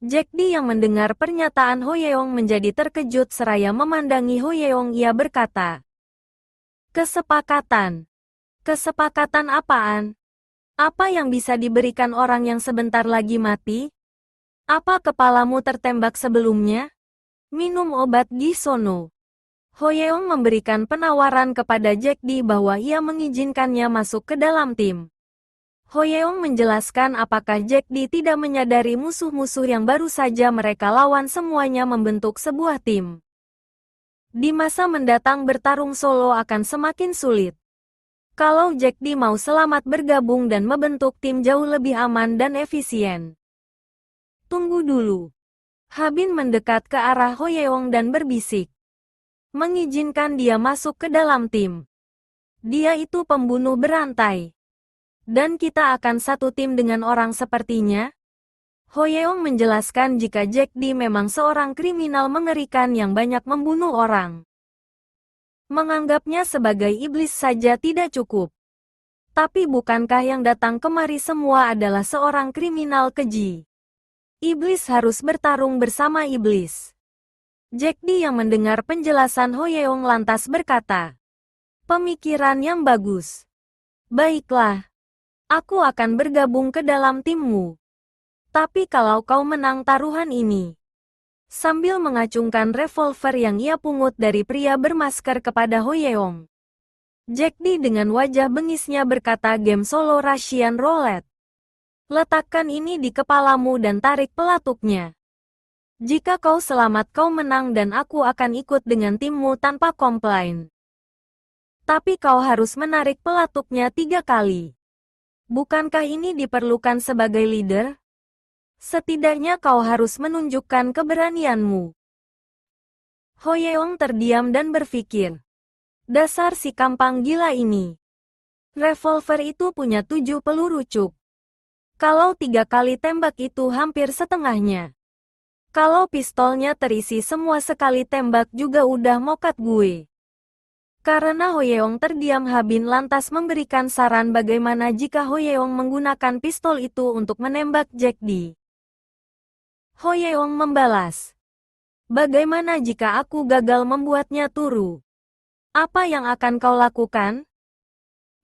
Jack Di yang mendengar pernyataan Ho Yeong menjadi terkejut seraya memandangi Ho Yeong. Ia berkata, "Kesepakatan? Kesepakatan apaan? Apa yang bisa diberikan orang yang sebentar lagi mati? Apa kepalamu tertembak sebelumnya? Minum obat Gisono." Ho Yeong memberikan penawaran kepada Jack Di bahwa ia mengizinkannya masuk ke dalam tim. Ho Yeong menjelaskan apakah Jack Di tidak menyadari musuh-musuh yang baru saja mereka lawan semuanya membentuk sebuah tim. Di masa mendatang bertarung solo akan semakin sulit. Kalau Jack Di mau selamat bergabung dan membentuk tim jauh lebih aman dan efisien. Tunggu dulu. Habin mendekat ke arah Ho Yeong dan berbisik. Mengizinkan dia masuk ke dalam tim. Dia itu pembunuh berantai. Dan kita akan satu tim dengan orang sepertinya? Ho Yeong menjelaskan jika Jack Di memang seorang kriminal mengerikan yang banyak membunuh orang. Menganggapnya sebagai iblis saja tidak cukup. Tapi bukankah yang datang kemari semua adalah seorang kriminal keji? Iblis harus bertarung bersama iblis. Jack Di yang mendengar penjelasan Ho Yeong lantas berkata, "Pemikiran yang bagus. Baiklah. Aku akan bergabung ke dalam timmu. Tapi kalau kau menang taruhan ini." Sambil mengacungkan revolver yang ia pungut dari pria bermasker kepada Ho Yeong, Jack Di dengan wajah bengisnya berkata, "Game solo Russian roulette. Letakkan ini di kepalamu dan tarik pelatuknya. Jika kau selamat kau menang dan aku akan ikut dengan timmu tanpa komplain. Tapi kau harus menarik pelatuknya 3 kali. Bukankah ini diperlukan sebagai leader? Setidaknya kau harus menunjukkan keberanianmu." Ho Yeong terdiam dan berpikir. Dasar si kampang gila ini. Revolver itu punya 7 peluru cuk. Kalau 3 kali tembak itu hampir setengahnya. Kalau pistolnya terisi semua sekali tembak juga udah mokat gue. Karena Ho Yeong terdiam, Habin lantas memberikan saran bagaimana jika Ho Yeong menggunakan pistol itu untuk menembak Jack Di. Ho Yeong membalas, "Bagaimana jika aku gagal membuatnya turu? Apa yang akan kau lakukan?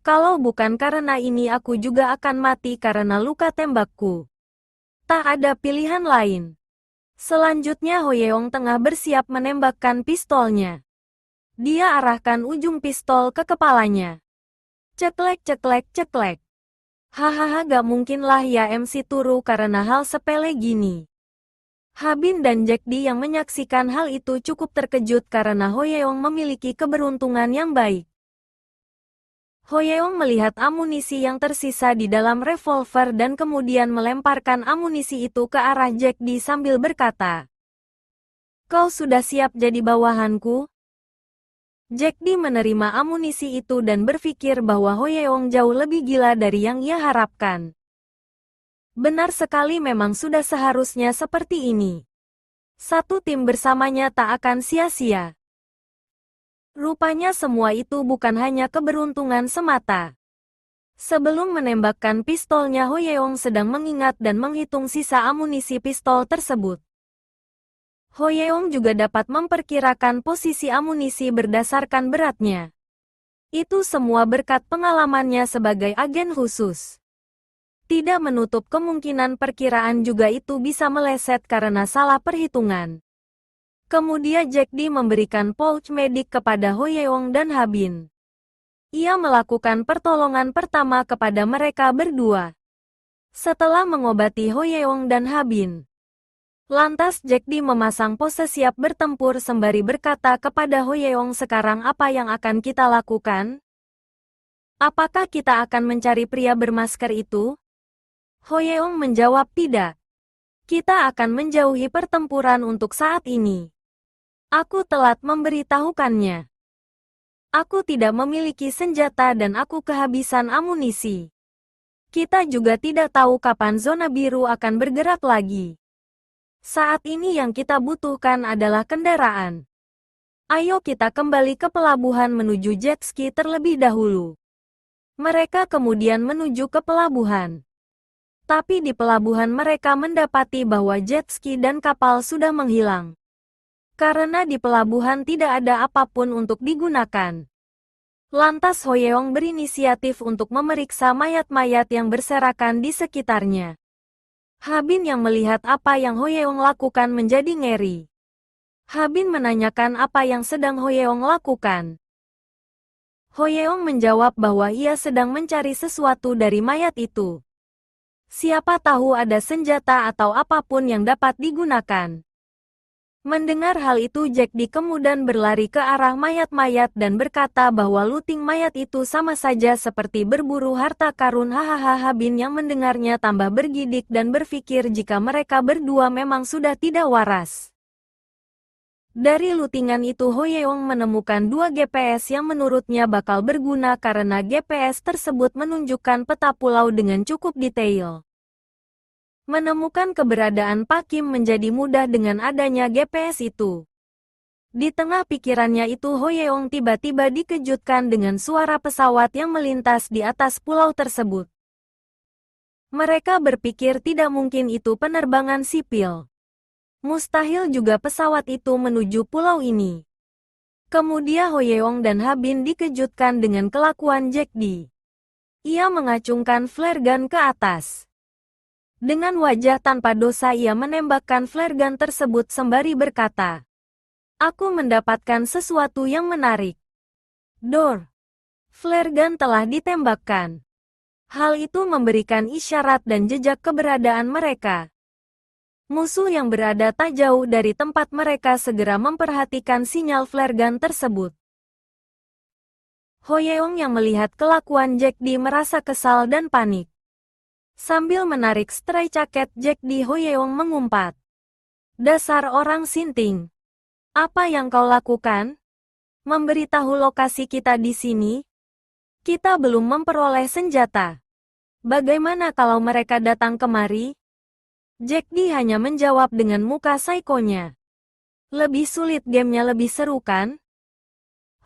Kalau bukan karena ini aku juga akan mati karena luka tembakku. Tak ada pilihan lain." Selanjutnya Ho Yeong tengah bersiap menembakkan pistolnya. Dia arahkan ujung pistol ke kepalanya. Ceklek ceklek ceklek. Hahaha, gak mungkinlah ya MC turu karena hal sepele gini. Habin dan Jack Di yang menyaksikan hal itu cukup terkejut karena Ho Yeong memiliki keberuntungan yang baik. Ho Yeong melihat amunisi yang tersisa di dalam revolver dan kemudian melemparkan amunisi itu ke arah Jack Di sambil berkata, "Kau sudah siap jadi bawahanku?" Jack Di menerima amunisi itu dan berpikir bahwa Ho Yeong jauh lebih gila dari yang ia harapkan. Benar sekali, memang sudah seharusnya seperti ini. Satu tim bersamanya tak akan sia-sia. Rupanya semua itu bukan hanya keberuntungan semata. Sebelum menembakkan pistolnya, Ho Yeong sedang mengingat dan menghitung sisa amunisi pistol tersebut. Ho Yeong juga dapat memperkirakan posisi amunisi berdasarkan beratnya. Itu semua berkat pengalamannya sebagai agen khusus. Tidak menutup kemungkinan perkiraan juga itu bisa meleset karena salah perhitungan. Kemudian Jack Di memberikan pouch medik kepada Ho Yeong dan Habin. Ia melakukan pertolongan pertama kepada mereka berdua. Setelah mengobati Ho Yeong dan Habin, lantas Jack Di memasang pose siap bertempur sembari berkata kepada Ho Yeong, "Sekarang apa yang akan kita lakukan? Apakah kita akan mencari pria bermasker itu?" Ho Yeong menjawab, "Tidak. Kita akan menjauhi pertempuran untuk saat ini. Aku telat memberitahukannya. Aku tidak memiliki senjata dan aku kehabisan amunisi. Kita juga tidak tahu kapan zona biru akan bergerak lagi. Saat ini yang kita butuhkan adalah kendaraan. Ayo kita kembali ke pelabuhan menuju jet ski terlebih dahulu." Mereka kemudian menuju ke pelabuhan. Tapi di pelabuhan mereka mendapati bahwa jet ski dan kapal sudah menghilang. Karena di pelabuhan tidak ada apapun untuk digunakan. Lantas Hoyeong berinisiatif untuk memeriksa mayat-mayat yang berserakan di sekitarnya. Habin yang melihat apa yang Hoyeong lakukan menjadi ngeri. Habin menanyakan apa yang sedang Hoyeong lakukan. Hoyeong menjawab bahwa ia sedang mencari sesuatu dari mayat itu. Siapa tahu ada senjata atau apapun yang dapat digunakan. Mendengar hal itu Jack Di kemudian berlari ke arah mayat-mayat dan berkata bahwa looting mayat itu sama saja seperti berburu harta karun. Hahaha. Habin yang mendengarnya tambah bergidik dan berpikir jika mereka berdua memang sudah tidak waras. Dari lootingan itu Hoyeong menemukan 2 GPS yang menurutnya bakal berguna karena GPS tersebut menunjukkan peta pulau dengan cukup detail. Menemukan keberadaan Pak Kim menjadi mudah dengan adanya GPS itu. Di tengah pikirannya itu Hoyeong tiba-tiba dikejutkan dengan suara pesawat yang melintas di atas pulau tersebut. Mereka berpikir tidak mungkin itu penerbangan sipil. Mustahil juga pesawat itu menuju pulau ini. Kemudian Hoyeong dan Habin dikejutkan dengan kelakuan Jack Di. Ia mengacungkan flare gun ke atas. Dengan wajah tanpa dosa ia menembakkan flare gun tersebut sembari berkata, "Aku mendapatkan sesuatu yang menarik." Dor. Flare gun telah ditembakkan. Hal itu memberikan isyarat dan jejak keberadaan mereka. Musuh yang berada tak jauh dari tempat mereka segera memperhatikan sinyal flare gun tersebut. Hoyeong yang melihat kelakuan Jack Di merasa kesal dan panik. Sambil menarik stray jaket Jack Di, Hoyeong mengumpat. "Dasar orang sinting. Apa yang kau lakukan? Memberitahu lokasi kita di sini? Kita belum memperoleh senjata. Bagaimana kalau mereka datang kemari?" Jack Di hanya menjawab dengan muka psikonya. "Lebih sulit gamenya lebih seru kan?"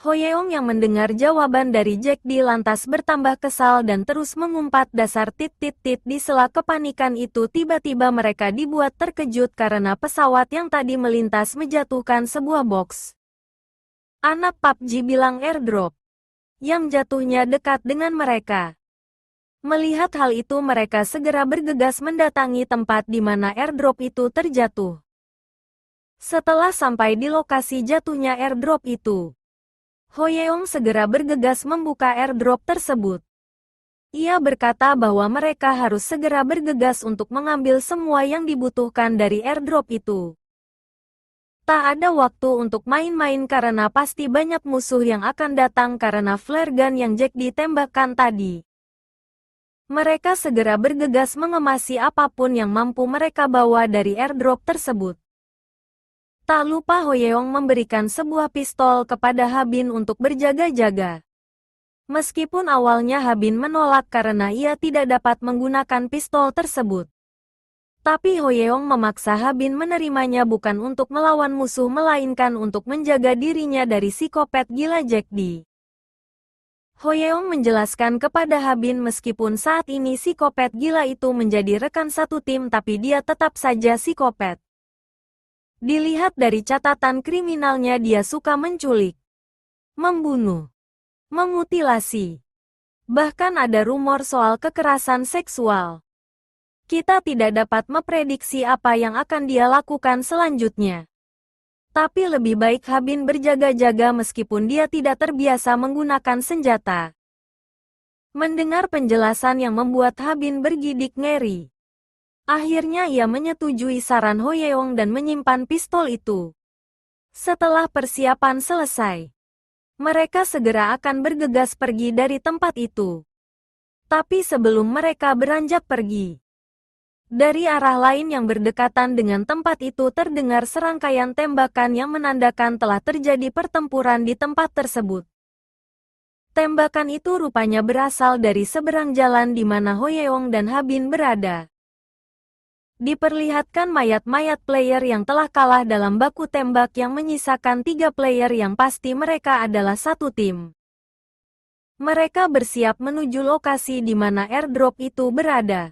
Hoyeong yang mendengar jawaban dari Jack Di lantas bertambah kesal dan terus mengumpat dasar tit-tit-tit. Di sela kepanikan itu tiba-tiba mereka dibuat terkejut karena pesawat yang tadi melintas menjatuhkan sebuah box. Anak PUBG bilang airdrop. Yang jatuhnya dekat dengan mereka. Melihat hal itu mereka segera bergegas mendatangi tempat di mana airdrop itu terjatuh. Setelah sampai di lokasi jatuhnya airdrop itu, Hoyeong segera bergegas membuka airdrop tersebut. Ia berkata bahwa mereka harus segera bergegas untuk mengambil semua yang dibutuhkan dari airdrop itu. Tak ada waktu untuk main-main karena pasti banyak musuh yang akan datang karena flare gun yang Jack ditembakkan tadi. Mereka segera bergegas mengemasi apapun yang mampu mereka bawa dari airdrop tersebut. Tak lupa Hoyeong memberikan sebuah pistol kepada Habin untuk berjaga-jaga. Meskipun awalnya Habin menolak karena ia tidak dapat menggunakan pistol tersebut. Tapi Hoyeong memaksa Habin menerimanya bukan untuk melawan musuh melainkan untuk menjaga dirinya dari psikopat gila Jack Di. Hoyeong menjelaskan kepada Habin meskipun saat ini psikopat gila itu menjadi rekan satu tim tapi dia tetap saja psikopat. Dilihat dari catatan kriminalnya dia suka menculik, membunuh, memutilasi. Bahkan ada rumor soal kekerasan seksual. Kita tidak dapat memprediksi apa yang akan dia lakukan selanjutnya. Tapi lebih baik Habin berjaga-jaga meskipun dia tidak terbiasa menggunakan senjata. Mendengar penjelasan yang membuat Habin bergidik ngeri. Akhirnya ia menyetujui saran Hoyeong dan menyimpan pistol itu. Setelah persiapan selesai, mereka segera akan bergegas pergi dari tempat itu. Tapi sebelum mereka beranjak pergi, dari arah lain yang berdekatan dengan tempat itu terdengar serangkaian tembakan yang menandakan telah terjadi pertempuran di tempat tersebut. Tembakan itu rupanya berasal dari seberang jalan di mana Hoyeong dan Habin berada. Diperlihatkan mayat-mayat player yang telah kalah dalam baku tembak yang menyisakan 3 player yang pasti mereka adalah satu tim. Mereka bersiap menuju lokasi di mana airdrop itu berada.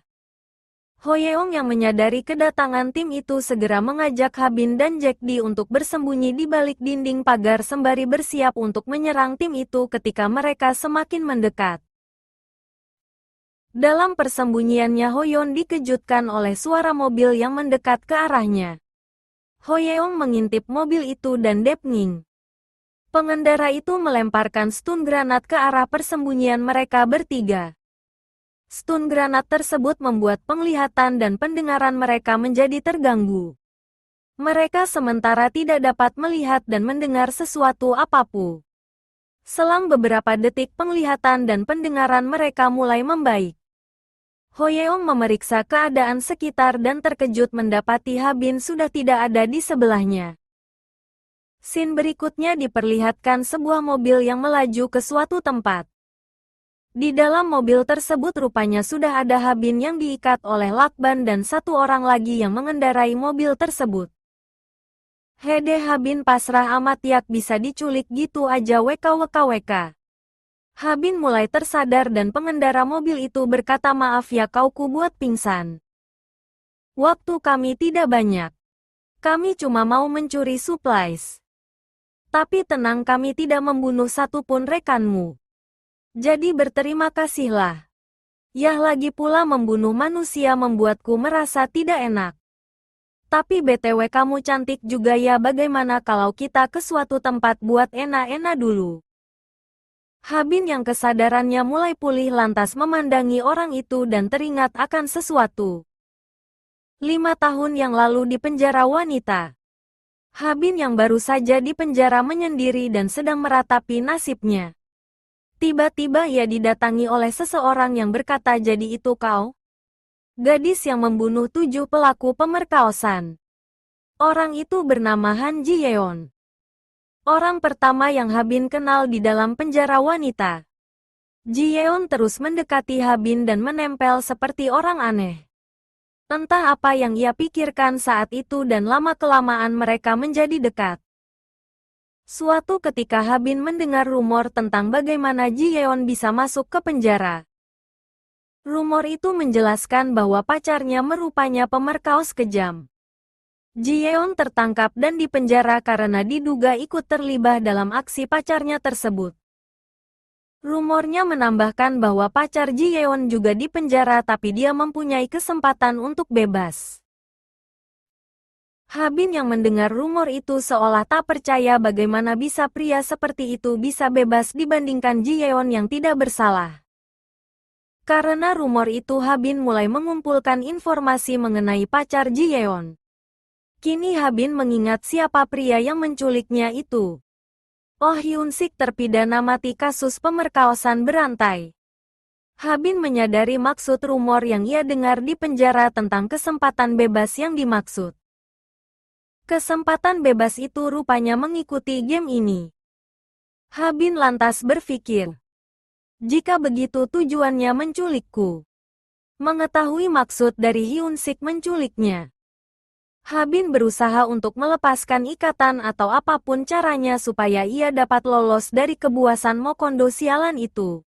Hoyeong yang menyadari kedatangan tim itu segera mengajak Habin dan Jack Di untuk bersembunyi di balik dinding pagar sembari bersiap untuk menyerang tim itu ketika mereka semakin mendekat. Dalam persembunyiannya Hoyeong dikejutkan oleh suara mobil yang mendekat ke arahnya. Hoyeong mengintip mobil itu dan depnging. Pengendara itu melemparkan stun granat ke arah persembunyian mereka bertiga. Stun granat tersebut membuat penglihatan dan pendengaran mereka menjadi terganggu. Mereka sementara tidak dapat melihat dan mendengar sesuatu apapun. Selang beberapa detik penglihatan dan pendengaran mereka mulai membaik. Hoyeong memeriksa keadaan sekitar dan terkejut mendapati Habin sudah tidak ada di sebelahnya. Scene berikutnya diperlihatkan sebuah mobil yang melaju ke suatu tempat. Di dalam mobil tersebut rupanya sudah ada Habin yang diikat oleh lakban dan satu orang lagi yang mengendarai mobil tersebut. Hede Habin pasrah amat, yak bisa diculik gitu aja wkwkwk. Habin mulai tersadar dan pengendara mobil itu berkata, maaf ya kau ku buat pingsan. Waktu kami tidak banyak. Kami cuma mau mencuri supplies. Tapi tenang, kami tidak membunuh satupun rekanmu. Jadi berterima kasihlah. Yah, lagi pula membunuh manusia membuatku merasa tidak enak. Tapi BTW kamu cantik juga ya, bagaimana kalau kita ke suatu tempat buat enak-enak dulu? Habin yang kesadarannya mulai pulih lantas memandangi orang itu dan teringat akan sesuatu. 5 tahun yang lalu di penjara wanita. Habin yang baru saja di penjara menyendiri dan sedang meratapi nasibnya. Tiba-tiba ia didatangi oleh seseorang yang berkata, jadi itu kau? Gadis yang membunuh 7 pelaku pemerkosaan. Orang itu bernama Han Ji Yeon. Orang pertama yang Habin kenal di dalam penjara wanita. Ji Yeon terus mendekati Habin dan menempel seperti orang aneh. Entah apa yang ia pikirkan saat itu dan lama-kelamaan mereka menjadi dekat. Suatu ketika Habin mendengar rumor tentang bagaimana Ji Yeon bisa masuk ke penjara. Rumor itu menjelaskan bahwa pacarnya merupanya pemerkos kejam. Ji Yeon tertangkap dan dipenjara karena diduga ikut terlibat dalam aksi pacarnya tersebut. Rumornya menambahkan bahwa pacar Ji Yeon juga dipenjara tapi dia mempunyai kesempatan untuk bebas. Habin yang mendengar rumor itu seolah tak percaya bagaimana bisa pria seperti itu bisa bebas dibandingkan Ji Yeon yang tidak bersalah. Karena rumor itu Habin mulai mengumpulkan informasi mengenai pacar Ji Yeon. Kini Habin mengingat siapa pria yang menculiknya itu. Oh Hyun Sik, terpidana mati kasus pemerkosaan berantai. Habin menyadari maksud rumor yang ia dengar di penjara tentang kesempatan bebas yang dimaksud. Kesempatan bebas itu rupanya mengikuti game ini. Habin lantas berpikir, jika begitu tujuannya menculikku. Mengetahui maksud dari Hyun Sik menculiknya. Habin berusaha untuk melepaskan ikatan atau apapun caranya supaya ia dapat lolos dari kebuasan Mokondo sialan itu.